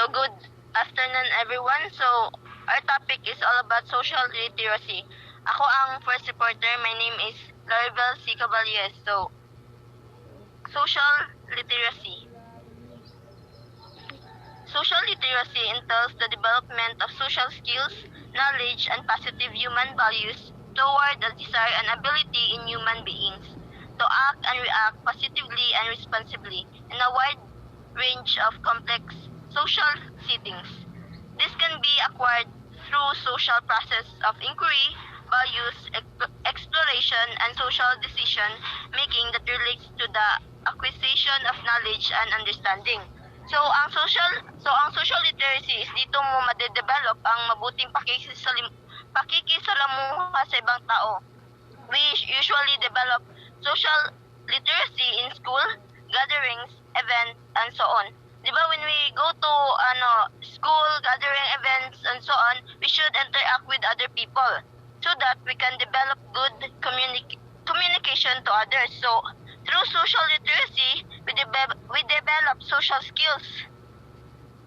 So good afternoon everyone. So our topic is all about social literacy. Ako ang first reporter. My name is Laribel C. Caballes. So social literacy. Social literacy entails the development of social skills, knowledge, and positive human values toward the desire and ability in human beings to act and react positively and responsibly in a wide range of complex social settings. This can be acquired through social process of inquiry, values, exploration, and social decision making that relates to the acquisition of knowledge and understanding. So ang social literacy is dito mo madedevelop ang mabuting pakikisalamuha sa ibang tao. We usually develop social literacy in school, gatherings, events, and so on. Diba when we go to school, gathering, events, and so on, we should interact with other people so that we can develop good communication to others. So through social literacy, we develop social skills.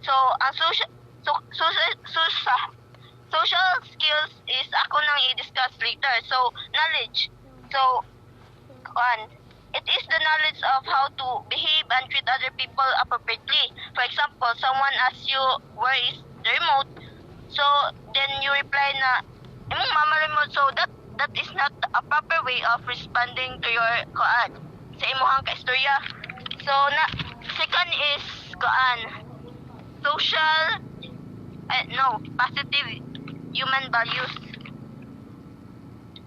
So ang social skills is ako nang i-discuss later. So knowledge. So it is the knowledge of how to behave and treat other people appropriately. For example, someone asks you where is the remote, so then you reply na imong mama remote. So that is not a proper way of responding to your sa imuhang kaistorya. So second is positive human values.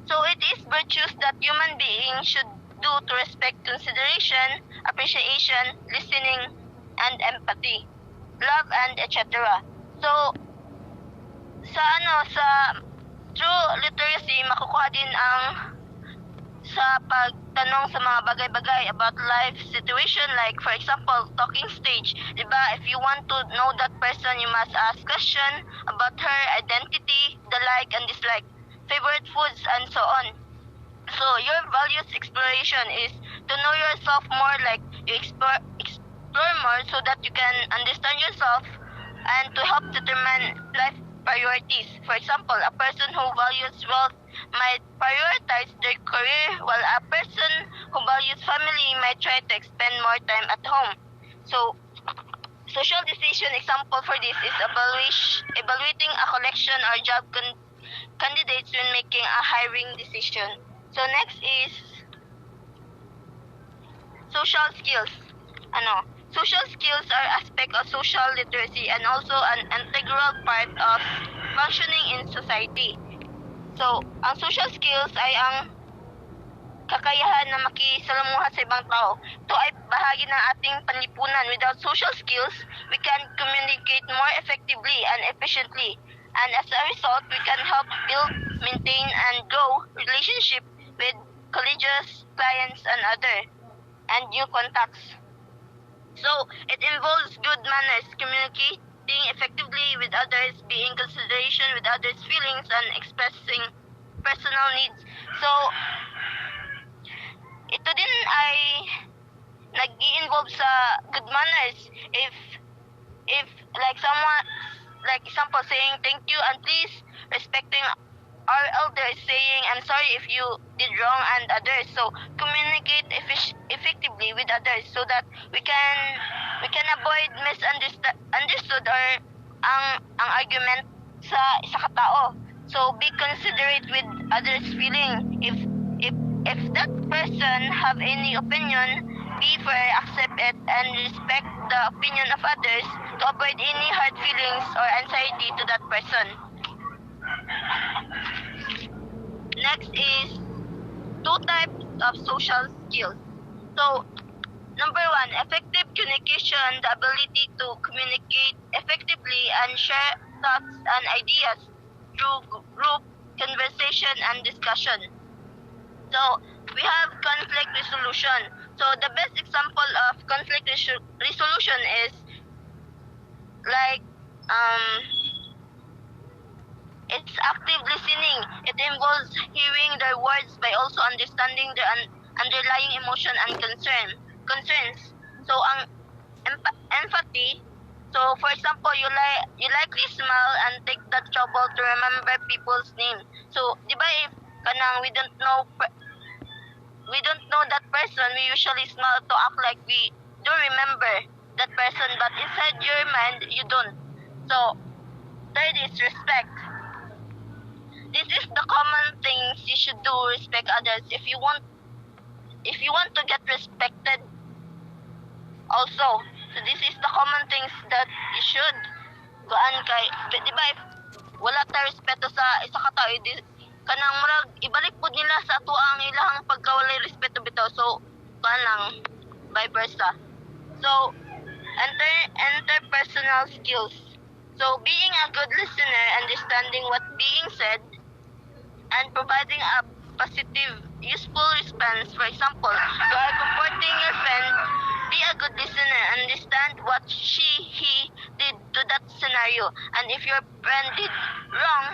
So it is virtues that human beings should do to respect, consideration, appreciation, listening, and empathy, love, and etc. So sa true literacy makukuha din ang sa pagtanong sa mga bagay-bagay about life situation, like for example talking stage, diba? If you want to know that person, you must ask question about her identity, the like and dislike, favorite foods, and so on. So your values exploration is to know yourself more, like you explore more so that you can understand yourself and to help determine life priorities. For example, a person who values wealth might prioritize their career, while a person who values family might try to spend more time at home. So social decision example for this is evaluating a collection or job candidates when making a hiring decision. So next is social skills. Social skills are aspect of social literacy and also an integral part of functioning in society. So, ang social skills ay ang kakayahan na makisalamuha sa ibang tao. Ito ay bahagi ng ating panlipunan. Without social skills, we can communicate more effectively and efficiently. And as a result, we can help build, maintain, and grow relationship with colleagues, clients, and new contacts. So, it involves good manners, communicating effectively with others, being consideration with others' feelings, and expressing personal needs. So, ito din ay nag-i-involve sa good manners. If like someone, like example, saying thank you and please, respecting our elders, saying I'm sorry if you did wrong and others. So communicate effectively with others so that we can avoid misunderstood or ang argument sa isa ka tao. So be considerate with others' feeling. If that person have any opinion, be fair, accept it, and respect the opinion of others to avoid any hard feelings or anxiety to that person. Next is two types of social skills. So, number one, effective communication, the ability to communicate effectively and share thoughts and ideas through group conversation and discussion. So, we have conflict resolution. So, the best example of conflict resolution is like it's active listening. It involves hearing their words by also understanding their underlying emotion and concerns. So, ang empathy, so So, for example, you likely smile and take the trouble to remember people's name. So, di ba if kanang we don't know that person, we usually smile to act like we do remember that person, but inside your mind, you don't. So, third is respect. This is the common things you should do. Respect others if you want to get respected also. So this is the common things that you should gaan kay di ba if wala ta respeto sa isa ka tao kanang murag ibalik pud nila sa ato ang ilang pagkawalay respeto bitaw. So kanang vice versa. So interpersonal skills. So being a good listener, understanding what being said, and providing a positive, useful response. For example, you are comforting your friend, be a good listener, understand what he did to that scenario. And if your friend did wrong,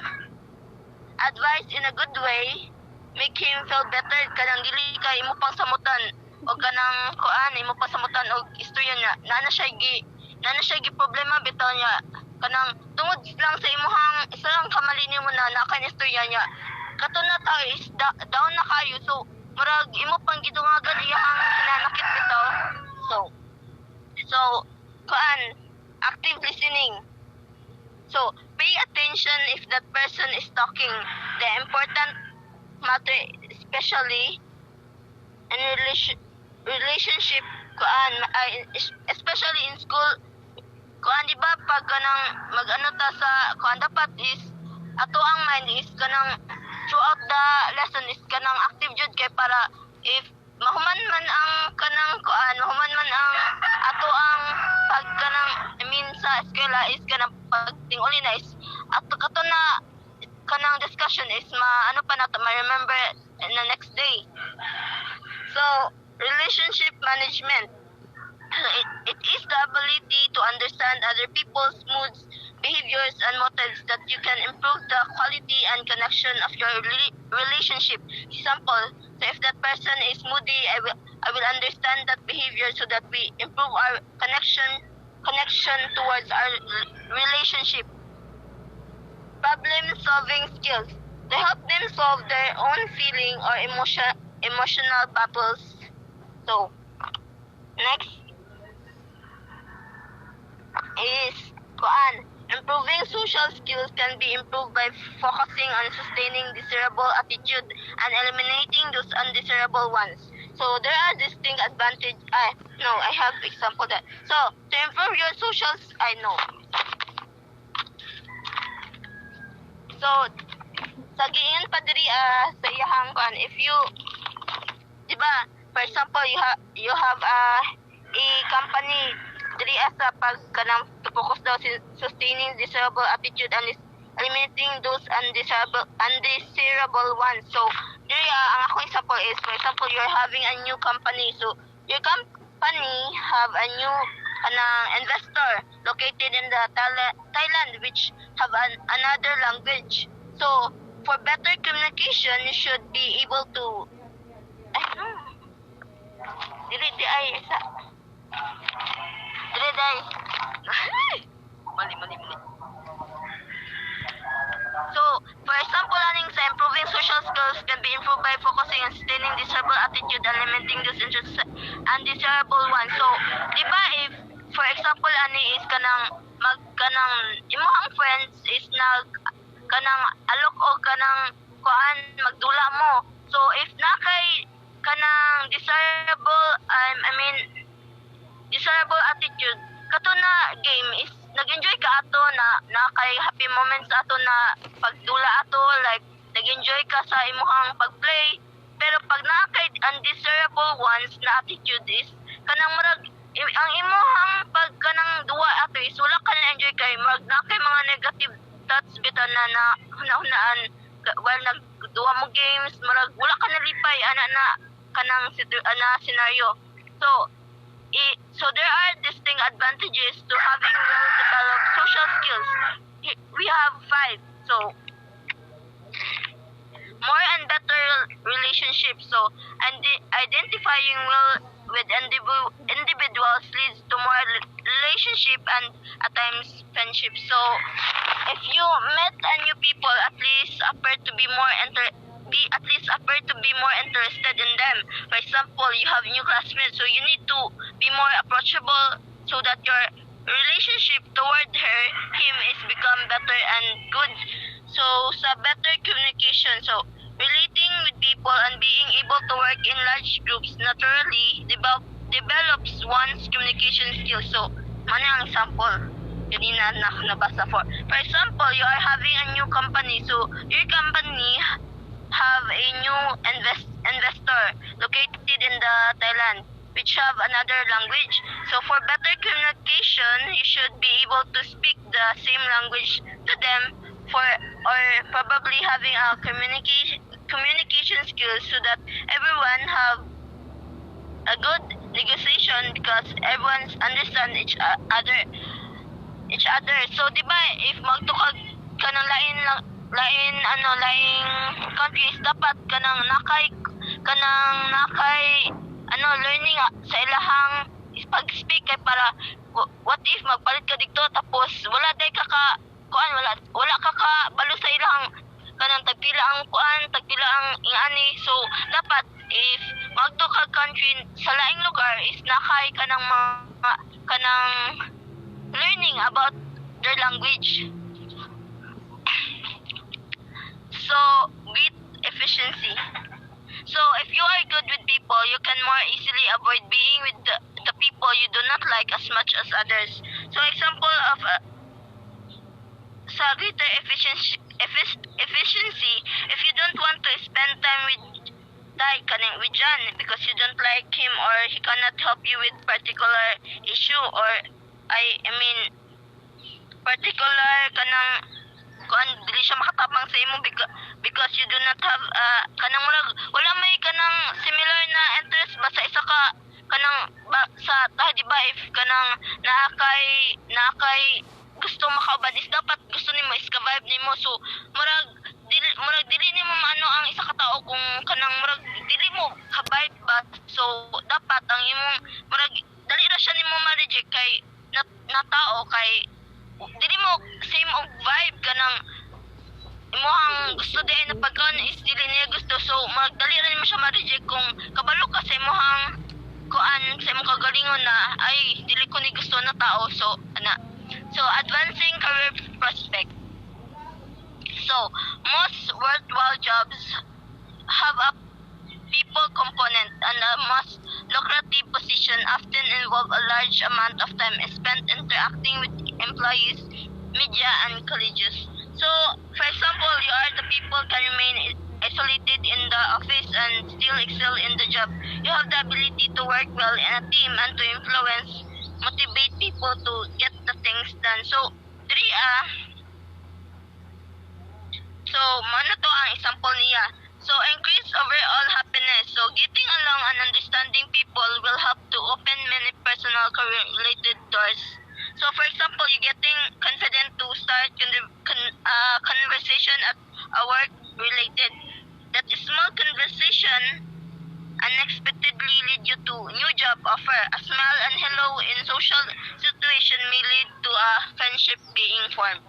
advise in a good way, make him feel better. Kanang dili ka imo pang samutan o kanang kuan imo pang samutan og istorya niya. Nana siya gi problema bitaw niya. Kanang tungod lang sa imuhang isa lang kamali nimo na kan istorya niya. Kato na tayo is down na kayo. So, murag imo pang gidungagan iyang hinanakit bitaw. So, kuan, active listening. So, pay attention if that person is talking. The important matter, especially in relationship, kuan, especially in school, kuan di ba pag kanang mag-ano ta sa kuan dapat is ato ang mind is kanang throughout the lesson is kanang active jud kay para if mahuman man ang kanang kuan mahuman man ang ato ang pag kanang sa eskwela is kanang pagtinguli na is ato kato na kanang discussion is ano pa nato ma-remember in the next day. So relationship management, it is the ability to understand other people's moods, behaviors, and motives that you can improve the quality and connection of your relationship. Example, so if that person is moody, I will understand that behavior so that we improve our connection towards our relationship. Problem solving skills, to help them solve their own feeling or emotional battles. So, next is kuan. Improving social skills can be improved by focusing on sustaining desirable attitude and eliminating those undesirable ones. So there are distinct advantages. I have example that. So to improve your social, So sa giingon pa diri sa iyahang kuan, if you, di ba, for example, you have a company diri sa pag kanang to focus daw sustaining desirable attitude and eliminating those undesirable ones. So diri ang akong example is, for example, you're having a new company. So your company have a new investor located in the Thailand, which have another language. So for better communication, you should be able to mali. So, for example, sa improving social skills can be improved by focusing on sustaining desirable attitude and limiting those undesirable ones. So, di ba if, for example, is kanang imong friends is kanang alok o kanang kuan magdula mo. So, if nakay kanang desirable attitude, kato na game is nag-enjoy ka ato na kay happy moments ato na pagdula ato, like nag-enjoy ka sa imuhang pagplay. Pero pag nakay undesirable ones na attitude is kanang murag ang imuhang pag kanang duwa ato is wala ka na enjoy kay murag nakay mga negative thoughts bitaw na hunahunaan while nagduwa mo games, murag wala ka nalipay na kanang scenario. So there are distinct advantages to having well-developed social skills. We have 5. So more and better relationships. So identifying with individuals leads to more relationship and at times friendship. So if you met a new people, at least appear to be more interested in them. For example, you have new classmates, so you need to be more approachable so that your relationship toward him is become better and good. So sa better communication, so relating with people and being able to work in large groups naturally develops one's communication skills. So ano ang example? Kanina nabasa for. For example, you are having a new company, so your company have a new investor located in the Thailand, which have another language. So for better communication, you should be able to speak the same language to them or probably having a communication skills so that everyone have a good negotiation because everyone understand each other. So di ba if magtukag ka ng lain countries, dapat kanang nakay learning sa ilahang pag-speak kay para what if magpalit ka dito tapos wala ka balo sa ilahang kanang tagpila ang ingani. So dapat if magto ka country sa laing lugar is nakay kanang learning about their language. So with efficiency. So if you are good with people, you can more easily avoid being with the people you do not like as much as others. So example of sa greater efficiency, if you don't want to spend time with John because you don't like him or he cannot help you with particular issue or I mean particular kanang kuan dili siya makatabang sa imo because you do not have kanang murag wala may kanang similar na interest ba sa isa ka kanang sa di ba if kanang naakay gusto makauban is dapat gusto nimo is ka-vibe nimo. So murag dili nimo maano ang isa ka tawo kung kanang murag dili mo ka-vibe ba. So dapat ang imong murag dali ra siya nimo ma-reject kay na tao kay dili mo same og vibe kanang imong gusto din na pagkaon is dili niya gusto. So magdali ra nimo siya ma-reject kung kabalo ka sa imong kuan sa imong kagalingon na ay dili ko ni gusto na tao. So advancing career prospect. So most worthwhile jobs have a people component, and the most lucrative position often involve a large amount of time spent interacting with employees, media, and colleagues. So, for example, you are the people can remain isolated in the office and still excel in the job. You have the ability to work well in a team and to influence, motivate people to get the things done. So, mano to ang example niya. So, increase overall happiness. So, getting along and understanding people will help to open many personal career-related doors. So, for example, you getting confident to start conversation at a work-related. That small conversation unexpectedly lead you to new job offer. A smile and hello in social situation may lead to a friendship being formed.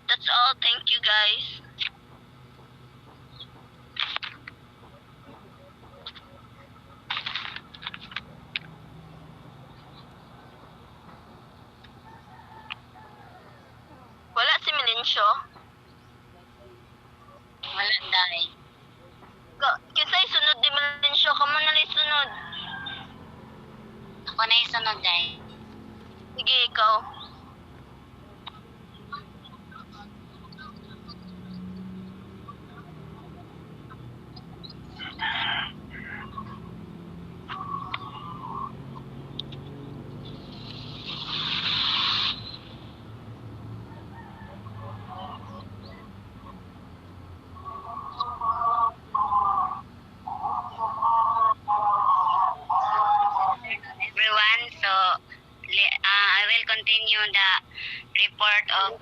That's all. Thank you, guys. Wala si Melencio. Wala dai. Kisay sunod di Melencio, kamo na lay sunod. Ako na isunod dai. Sige, ikaw. Everyone, so I will continue the report of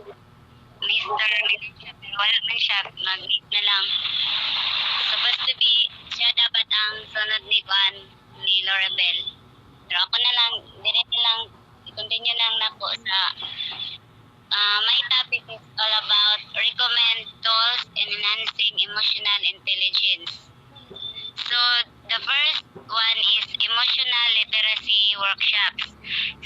Mr. Melencio. Wala man siya, mag-meet na lang. Supposed to be, siya dapat ang sunod ni Juan ni Lorabel. Pero ako na lang, dire na lang, i-continue lang nako sa my topic is all about recommend tools in enhancing emotional intelligence. So, the first one is emotional literacy workshops.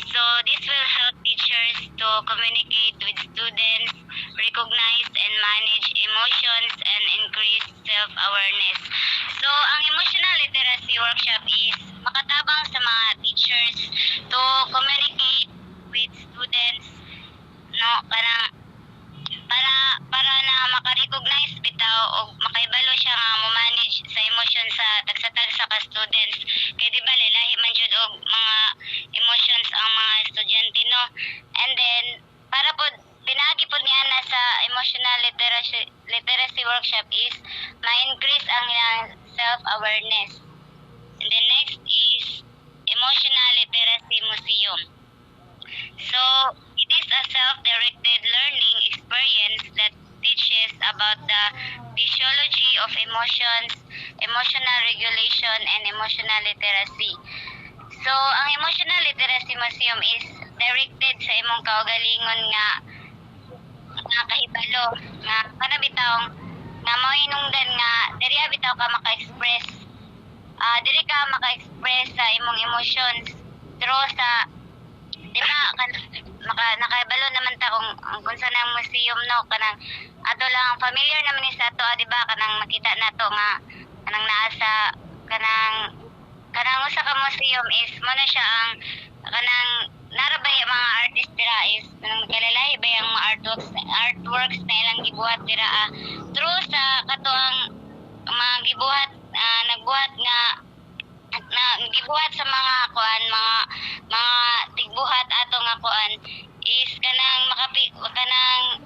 So, this will help teachers to communicate with students, recognize and manage emotions, and increase self-awareness. So, ang emotional literacy workshop is makatabang sa mga teachers to communicate with students, no, para na maka-recognize bitaw o makaibalo siya nga mo manage sa emosyon sa tagsatag sa ka-students. Kay di ba lahi man jud og mga emotions ang mga estudyante, no? And then para po pinagi po niya na sa emotional literacy workshop is ma-increase ang ilang self-awareness. And then next is emotional literacy museum. So, it is a self-directed learning experience that teaches about the physiology of emotions, emotional regulation, and emotional literacy. So, ang Emotional Literacy Museum is directed sa imong kaugalingon nga kahibalo nga kana bitawng nga moinungdan nga diri bitaw ka maka-express diri ka maka-express sa imong emotions through sa di ba nakabalo naman ta kung sa nang museum, no, kanang ato lang familiar naman ni sa ato, di ba, kanang makita nato nga kanang naa sa kanang usa ka museum is mo na siya ang kanang narabay mga artist dira is kanang nagkalalay ba ang mga artworks na ilang gibuhat dira through sa katuang mga gibuhat nagbuhat nga gibuhat sa mga kuan mga tigbuhat ato nga kuan is kanang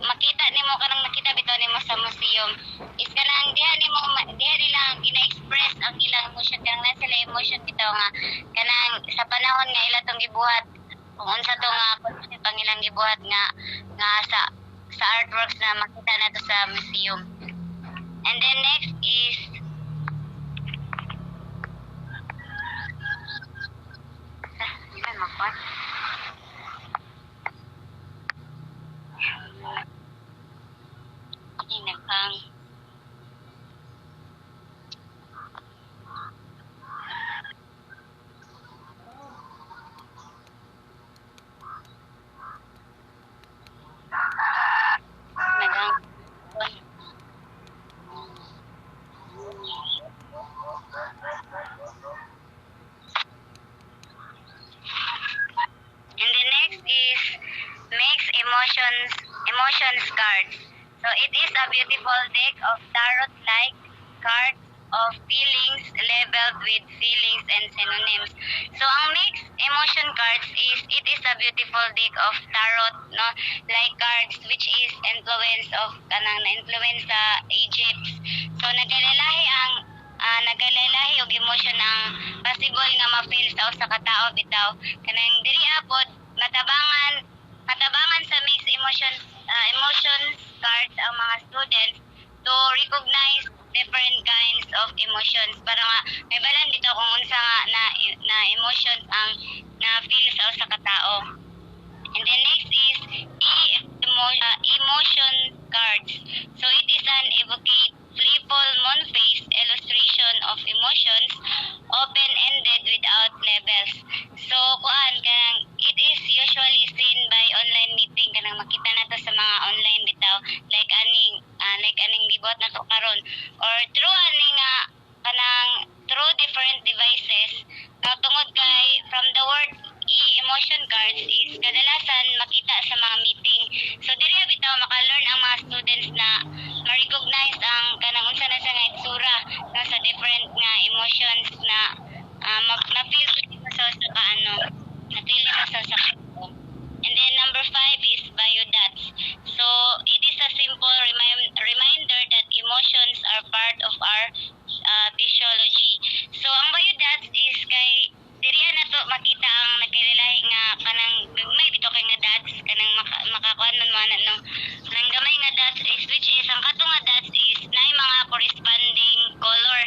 makita nimo kanang nakita bitaw nimo sa museum is kanang diha nila gina-express ang ilang emotion kanang na sila emotion bitaw nga kanang sa panahon nga ila tong gibuhat kung unsa to nga concept ang ilang gibuhat nga sa artworks na makita nato sa museum. And then next is emotions cards. So it is a beautiful deck of tarot-like cards of feelings labeled with feelings and synonyms. So ang mixed emotion cards is it is a beautiful deck of tarot, no, like cards which is influence of kanang na-influence sa Egypt. So nagalalahi og emotion ang possible nga ma-feel sa usa ka tawo bitaw. Kanang diri apod matabangan sa mixed emotions cards ang mga students to recognize different kinds of emotions para nga may balan dito kung unsa nga na emotions ang na-feel sa usa ka tawo. And then next is emotion cards. So it is an evocate playful moon-faced illustration of emotions, open-ended without labels. So kuan kanang it is usually seen by online meeting kanang makita nato sa mga online bitaw like aning gibuhat nato karon or through through different devices na tungod kay from the word emotion cards is kadalasan makita sa mga meeting. So diri bitaw maka-learn ang mga students na ma-recognize ang kanang unsa na sa nga itsura sa different nga emotions na na-feel sa na-feel sa And then number 5 is biodots. So it is a simple reminder that emotions are part of our physiology. So ang biodots is kay diri na to makita ang nagkailalay nga kanang gagmay bitaw kay nga dots kanang makakuan man nang gamay nga dots is which is ang katong nga dots is nay mga corresponding color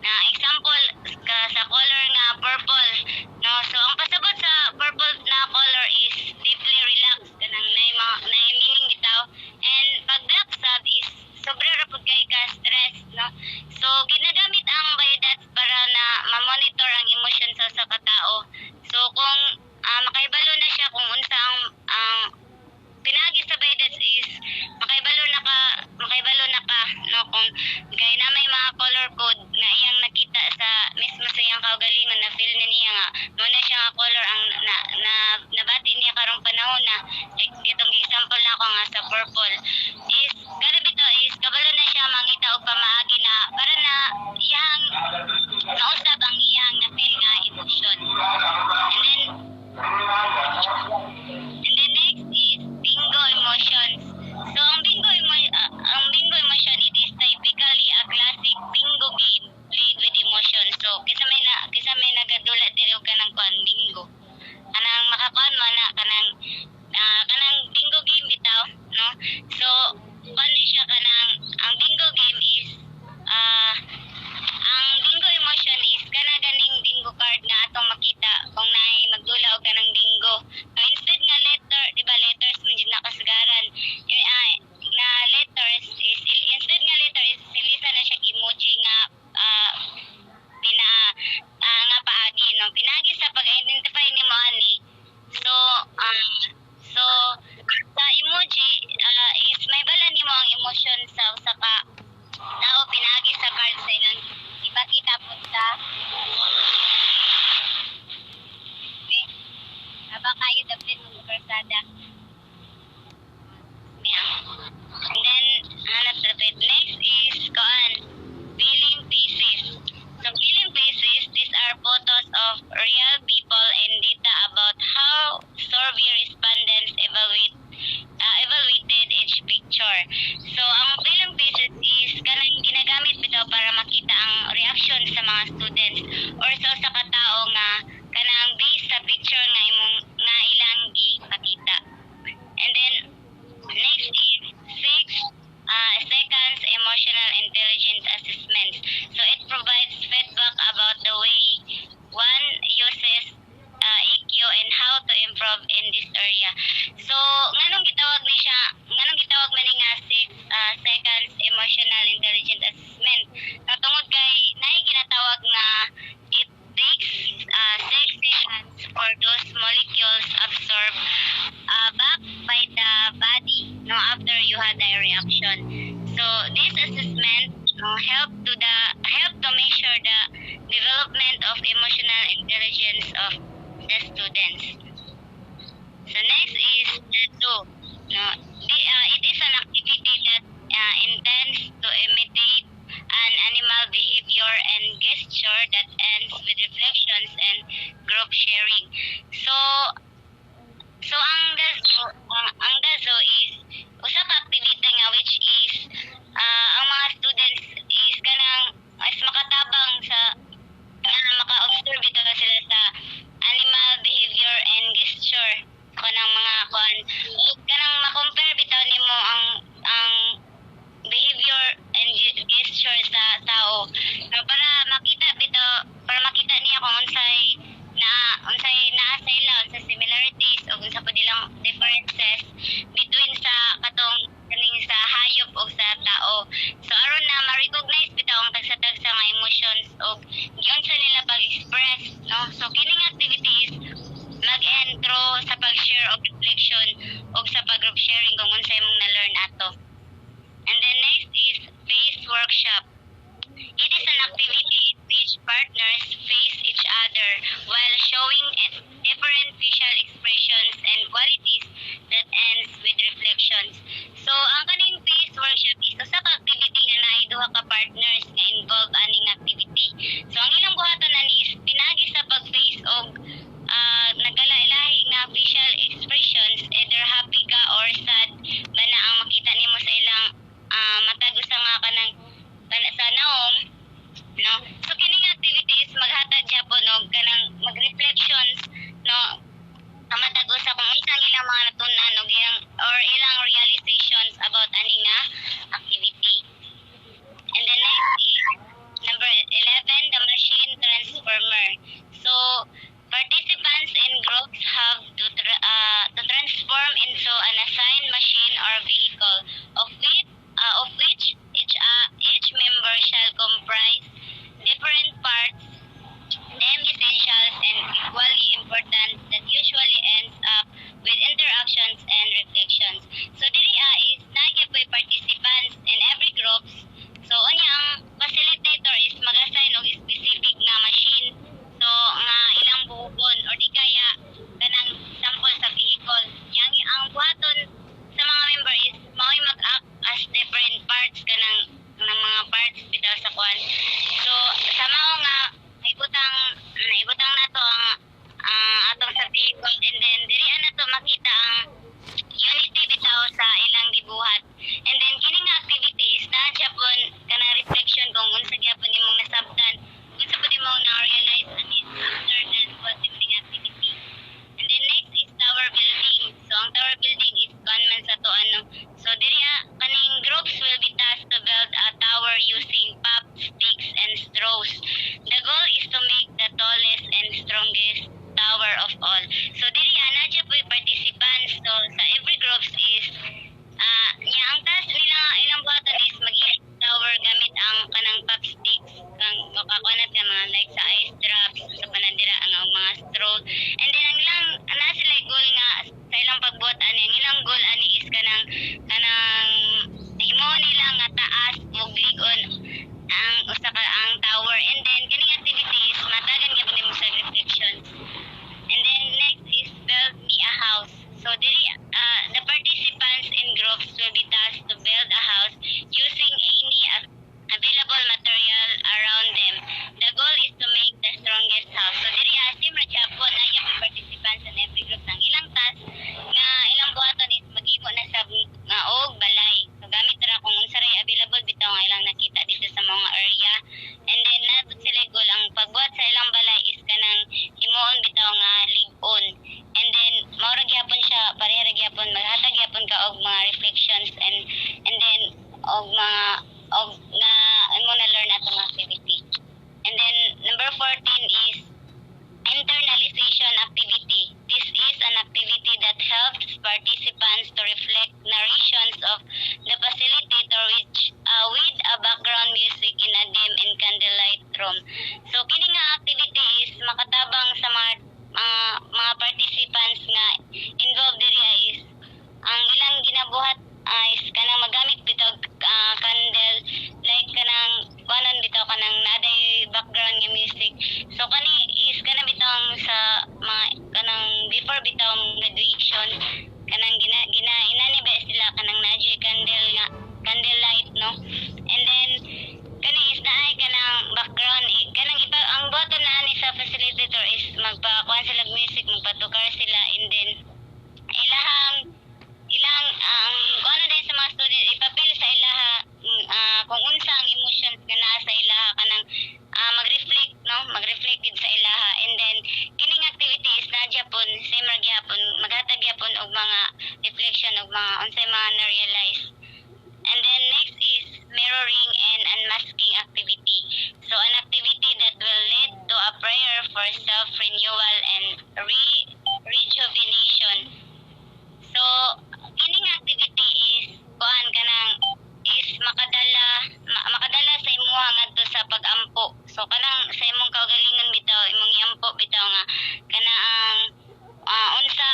na example sa color nga purple purple is kada bitaw is kabalo na siya mangita og pamaagi na para na iyang nausab ang iyang na feel nga emotion. And then next is bingo emotions. So ang bingo emotion, it is typically a classic bingo game played with emotion. So kisa may nagadula diri og kanang kuan bingo. Kanang makakuan mo na kanang bingo game bitaw, no? So kuan ni siya kanang ang bingo game is ang bingo emotion is kana ganing bingo card nga atong makita kung naay magdula og kanang bingo. So instead nga letter, di ba letters man jud nakasagaran. Na letters is instead nga letter is silisa na siya emoji nga nga paagi, no? Pinaagi sa pag-identify ni mo ani. So sa emoji is may bala nimo ang emotion sa usa ka tao pinaagi sa card sa ilang ipakita pud sa aba kayo dapat mo persada. Yeah. And then hanap dapat next is feeling faces. So feeling faces, these are photos of real people and data about how survey respondents evaluated each picture. So ang feeling faces is kanang ginagamit bitaw para makita ang reaction sa mga students or sa katao nga kanang based sa picture nga ilang gipakita. And then next is 6 seconds emotional intelligence assessment. So it provides feedback about the way one uses EQ and how to improve in this area. So nganong gitawag man ni nga 6 seconds emotional intelligence assessment. Tungod kay naay ginatawag nga it takes 6 seconds for those molecules absorb back by the body, no, after you had a reaction. So this assessment help to measure the development of emotional intelligence of the students. So next is the two. No, it is an activity that intends to imitate an animal behavior and gesture that ends with reflections and group sharing. So ang dazo is usa ka activity nga which is ang mga students is kanang mas makatabang sa maka-observe ito sila sa animal behavior and gesture kanang mga kanang ma-compare bitaw nimo ang behavior and gesture sa tao, no, para makita niya kung unsay naa sa ila sa similarities o unsa pa nilang differences between sa katong kaning sa hayop o sa tao. So aron na ma-recognize bitaw ang tagsa-tagsa nga emotions o giunsa nila pag-express, no? So kining activity is mag-intro sa pag-share o reflection o sa pag-group sharing kung unsay mong na-learn ato. And then next is face workshop. It is an activity in which partners face each other while showing different facial expressions and qualities that ends with reflections. So ang kaning face workshop is usa ka activity nga naay duha ka partners nga involved aning activity. So ang ilang buhaton ani is pinagi sa pag-face og nagalahi nga facial expressions, either happy ka or sad bana ang makita nimo sa ilang matag usa nga kanang sa naong, no? So kining activity is maghatag gyapon og kanang mag-reflections, no, gyapon maghatag gyapon ka og mga reflections and then og nga imo na learn atong activity. And then number 14 is internalization activity. This is an activity that helps participants to reflect narrations of the facilitator with a background music in a dim and candlelight room. So kini nga activity is makatabang sa mga participants nga involved diri is ang ilang ginabuhat is kanang magamit bitaw candle like kanang kuanon bitaw kanang naday background nga music. So kani is kanang bitaw sa mga kanang before bitaw graduation kanang inani ba sila kanang naday candle light no. And then kani is naay kanang background kanang iba ang button na ani sa facilitator is magpakuan sila music magpatukar sila and then ilang kuano din sa mga student ipapil sa ilaha kung unsa ang emotions nga naa sa ilaha kanang mag-reflect gid sa ilaha. And then kining activity is na Japon same ra gyapon maghatag gyapon og mga reflection og mga unsay mga na-realize. And then next is mirroring and unmasking activity. So an activity that will lead to a prayer for self-renewal and rejuvenation. So kining activity is kuan kanang is makadala sa imuha ngadto sa pag-ampo. So kanang sa imong kaugalingon bitaw imong iampo bitaw nga kanang unsa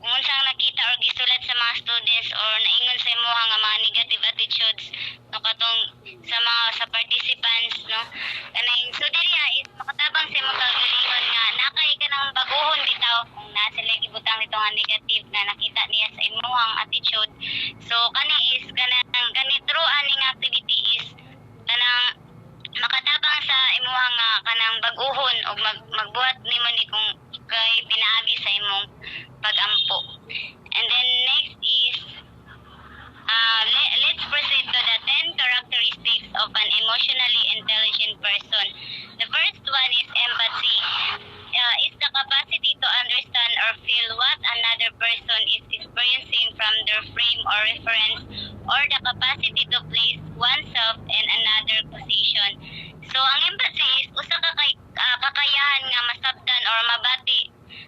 ang nakita or gisulat sa mga students or naingon sa imuha nga mga negative attitudes no katong sa participants no kanang so diri is makatabang sa imong kaugalingon nga nakay kanang baguhon bitaw kung naa sila gibutang dito nga negative na nakita niya sa imuhang attitude. So kani is kani through aning activity is kanang makatabang sa imuhang nga kanang baguhon o magbuhat nimo ni kung kay pinaagi sa imong pag-ampo. And then next is let's proceed to the 10 characteristics of an emotionally intelligent person. The first one is empathy. Is the capacity to understand or feel what another person is experiencing from their frame or reference, or the capacity to place oneself in another position. So ang empathy is usa ka kakayahan nga masabtan or mabati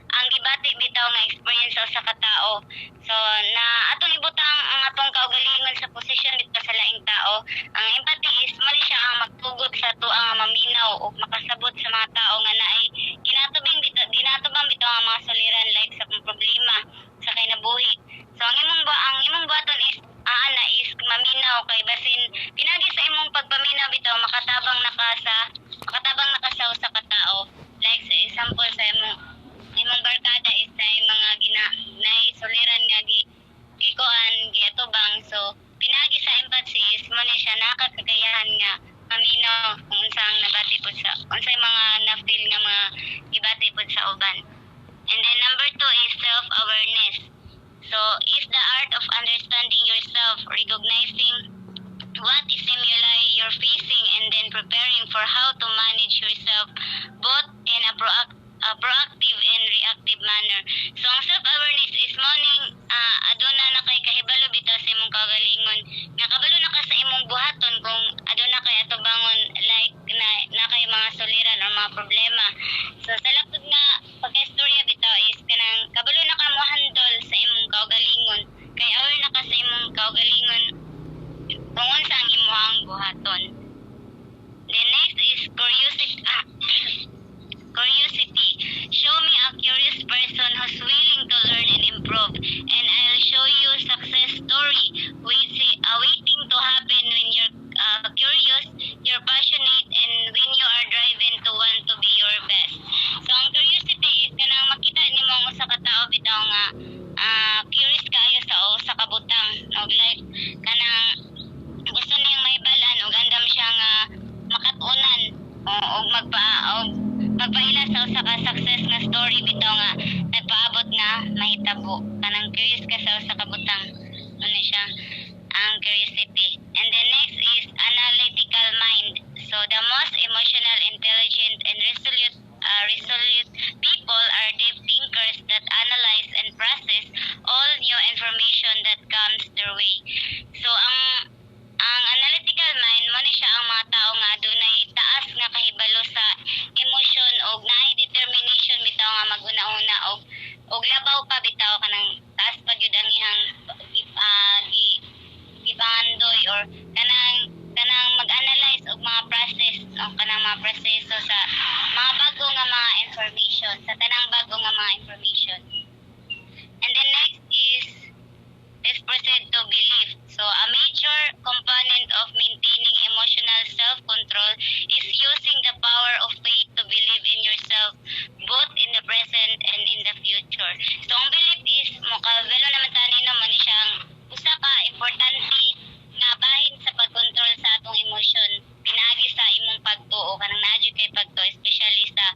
ang gibati bitaw nga experience sa usa ka tawo. So na atong ibutang ang atong kaugalingon sa posisyon bitaw sa laing tao. Ang empathy is mali siya ang magtugot sa tuang maminaw o makasabot sa mga tao nga naay dinatubang bitaw ang mga soliran like sa problema sa kinabuhi. So ang imong buhaton is ana is maminaw kay basin pinagi sa imong pagpaminaw bitaw makatabang naka sa usa ka tao. Like sa example sa imong barkada is na mga soliran nga giatubang. So pinagi sa empathy is mo ni siya nakakakayahan nga maminaw kung unsang nabati pud sa unsay mga na-feel nga mga gibati pud sa uban. And then number 2 is self-awareness. So is the art of understanding yourself, recognizing what stimuli you're facing and then preparing for how to manage yourself both in a proactive and reactive manner. So ang self-awareness is morning aduna na kay kahibalo bitaw sa imong kaugalingon nga kabalo na ka sa imong buhaton kung aduna kay atubangon like na kay mga soliran or mga problema. So sa laktod nga pagka-istorya bitaw is kanang kabalo na ka mo handle sa imong kaugalingon kay aware na ka sa imong kaugalingon kung unsa ang imong buhaton. The next is mga information. And then next is let's proceed to belief. So a major component of maintaining emotional self-control is using the power of faith to believe in yourself both in the present and in the future. So ang belief is mukabalo naman tanin naman siya ang usa ka importante nga bahin sa pag-control sa atong emosyon. Pinaagi sa imong pagtuo kanang naadyo kay pagtuo especially sa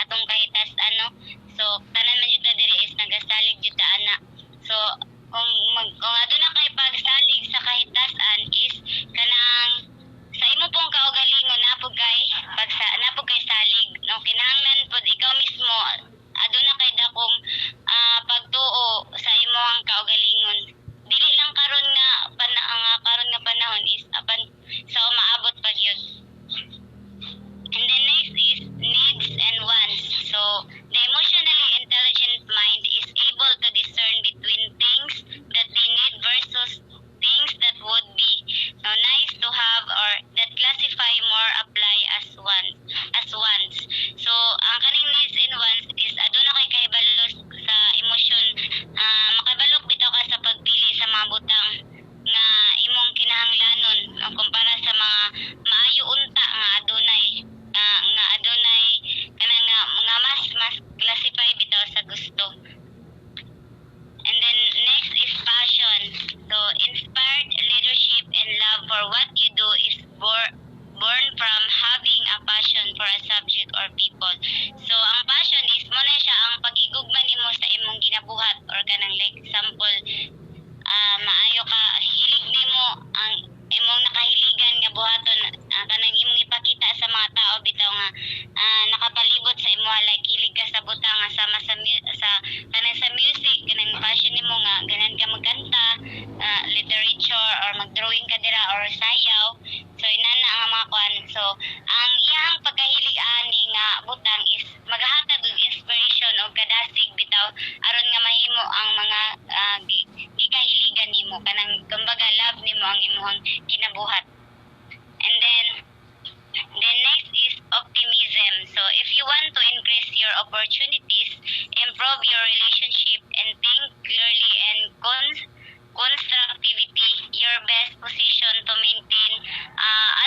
atong kahitas ano. So tanan man jud diri is nagasalig jud ta ana. So kung aduna kay pagsalig sa kahitasan is kanang sa imo pong kaugalingon napog kay salig no kinahanglan pod ikaw mismo aduna kay dakong pagtuo sa imong kaugalingon dili lang karon nga karon nga panahon is apan sa umaabot pa gyud. And then next is needs and wants. So the emotionally intelligent mind is able to discern between things that they need versus things that would be. So nice to have or that classify more apply as wants. So ang kaning needs and wants is aduna kay kahibalo sa emosyon. Makabalok bitaw ka sa pagpili sa mga butang nga imong kinahanglanon no, kumpara sa mga maayo unta nga adunay kanang nga mas classify bitaw sa gusto. And then next is passion. So inspired leadership and love for what you do is born from having a passion for a subject or people. So ang passion is mo na siya ang pagigugma nimo sa imong ginabuhat or kanang like example maayo ka hilig nimo ang imong nakahiligan nga buhaton kanang imong ipakita sa mga tao bitaw nga nakapalibot sa imo like hilig ka sa butang nga sama sa kanang sa music kanang passion nimo nga ganan ka magkanta literature or magdrawing ka dira or sayaw. So inana ang mga kuan. So ang iyang pagkahilig ani nga butang is maghatag og inspiration og kadasig bitaw aron nga mahimo ang mga gikahiligan nimo kanang kumbaga love nimo ang imong kinabuhat. And then next is optimism. So if you want to increase your opportunities, improve your relationship and think clearly and constructivity, your best position to maintain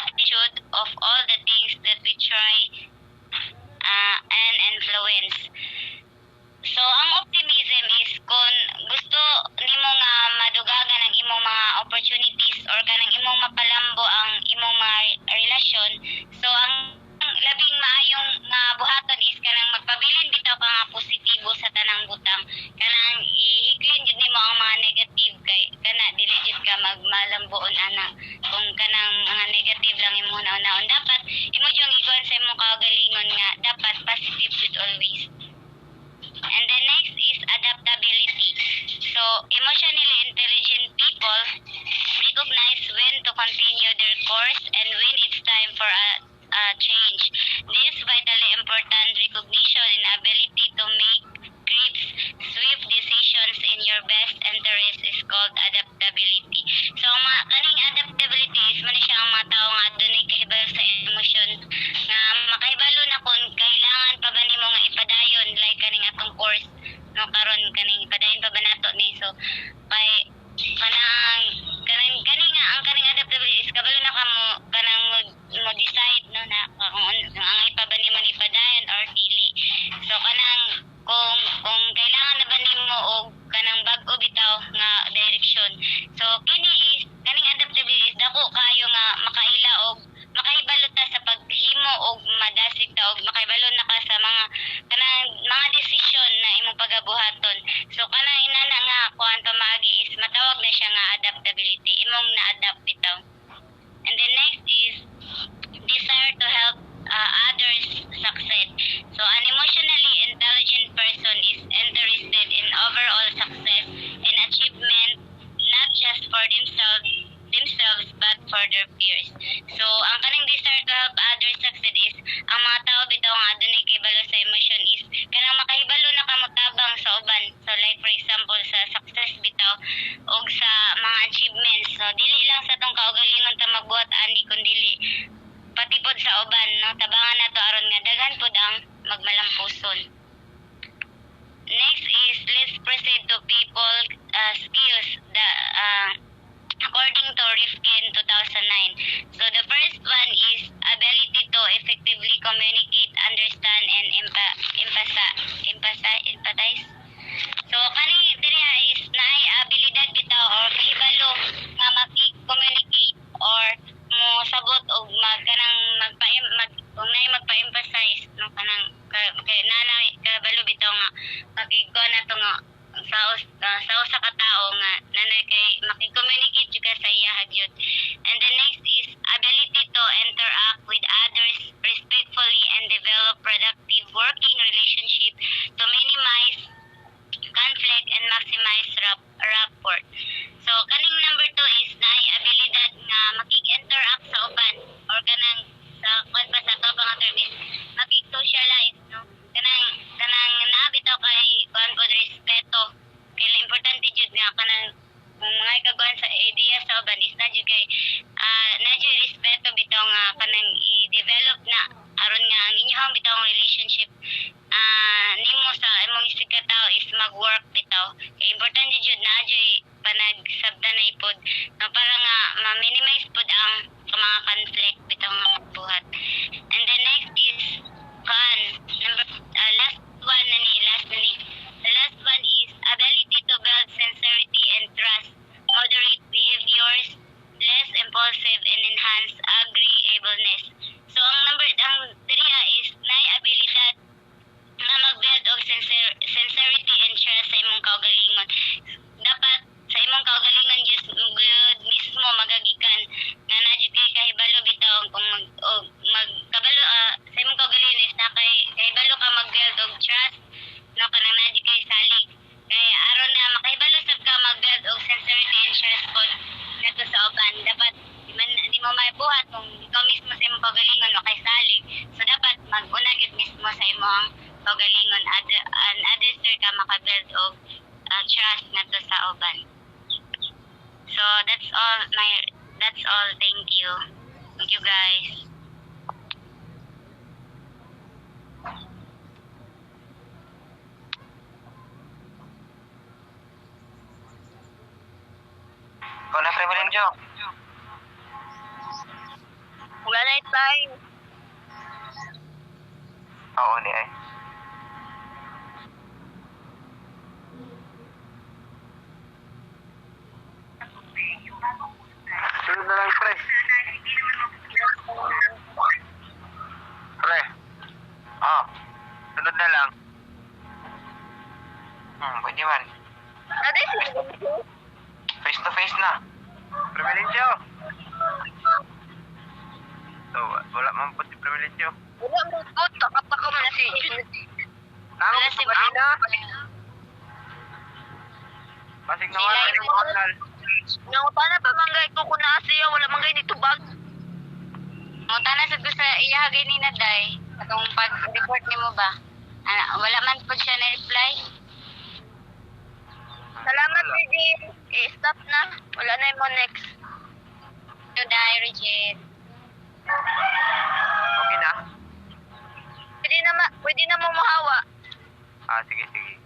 attitude of all the things that we try and influence. So ang optimism is kung gusto nimo nga madugagan ang imong mga opportunities or kanang imong mapalambo ang imong mga relasyon. So ang labing maayong nga buhaton is kanang magpabilin bitaw ka nga positibo sa tanang butang. Kanang i-clean jud nimo ang mga negative kay kana dili jud ka magmalamboon ana. Kung kanang mga negative lang imong naon dapat imo jud iguan sa imong kaugalingon nga dapat positive jud always. And then next is adaptability. So emotionally intelligent people recognize when to continue their course and when it's time for a change. This vitally important recognition and ability to make swift decisions in your best interest is called adaptability. So kaning adaptability is man siya ang mga tao nga adunay kahibalo sa emosyon nga makahibalo na kung kailangan pa ba nimo nga ipadayon like kaning atong course no karon kaning ipadayon pa ba nato ni so kay kaning nga ang kaning adaptability is kabalo na kamo kanang mo decide no na kung ang ipaba nimo ni padayon or dili. So kanang kung kailangan na ba nimo og kanang bag-o bitaw nga direksyon. So kaning adaptability is dako kayo nga makaila og makahibalo ta sa paghimo og madasig ta og makahibalo na ka sa mga desisyon na imong pagabuhaton. So kanang inana nga kuan pamagi is matawag na siya nga adaptability. Imong na-adapt bitaw. And then next is desire to help others succeed. So an emotionally intelligent person is interested in overall success and achievement not just for themselves but for their peers. So ang kaning desire to help others succeed is ang mga tao bitaw nga adunay kahibalo sa emosyon is kanang makahibalo na kamutabang sa uban. So like for example sa success bitaw og sa mga achievements. So dili lang sa tong kaugalingon ta magbuhat ani kundi pati pod sa uban no tabangan nato aron nga daghan pod ang magmalampuson. next is let's proceed to people skills. According to Rifkin 2009. So the first one is ability to effectively communicate, understand, and empathize. So kani diri is naay abilidad bitaw or kahibalo nga maki-communicate or mo sabot og kanang kung naay magpa-emphasize no kanang kay nanay kabalo bitaw nga makigwa na to nga sa usa ka tawo nga nanay kay maki-communicate jud ka sa iya hagyod. And the next is ability to interact with others respectfully and develop productive working relationship to minimize conflict and maximize rapport. So kaning number 2 is naay abilidad nga makik-interact sa uban or kanang sa kwan pa sa to nga term is makik-socialize no kanang naabitaw kay kwan pod respeto kay importante jud nga kanang mga ikagwan sa idea sa uban is na jud kay na jud respeto bitaw nga kanang i-develop na aron nga ang inyong bitaw relationship nimo sa imong isig ka tawo is mag-work bitaw. Kay importante jud na jud panagsabtanay pod no para nga ma-minimize pod ang mga conflict bitaw nga magbuhat. And the next is last one. The last one is ability to build sincerity and trust, moderate behaviors, less impulsive, and enhance agreeableness. So ang diriha is naay abilidad nga mag-build og sincerity and trust sa imong kaugalingon. Dapat sa imong kaugalingon good mismo magagikan nga nadyo kay kahibalo bitaw kung magkabalo sa imong kaugalingon is na kay kahibalo ka mag-build og trust no kanang nadyo kay salig kay aron na makahibalo sad ka mag-build og sincerity and trust pod ngadto sa uban dapat di mo may buhat kung ikaw mismo sa imong kaugalingon wa kay salig. So dapat mag-una gid mismo sa imong kaugalingon and other sir ka makabuild og trust ngadto sa uban. So that's all. Thank you guys. Ikaw na Premelenjo. Wala na time. Oo ni ay. Sunod na lang pre. Pre. Sunod na lang. Pwede man. Ate, Face to face na. Premelenjo. So, wala man po si Premelenjo. wala mo po. Takataka mo na si Wala si kanina. Basig na wala yung kanal. Nangutana pa manggay ko kung naa siya. Wala manggay ni tubag. Mutana sad ko sa iya hagay ni Naday atong pag-report nimo ba? Wala man po siya na-reply. Salamat, Regine. I-stop na. Wala na yung next. Naday, Regine. Okay na? Pwede na mo mahawa. Sige.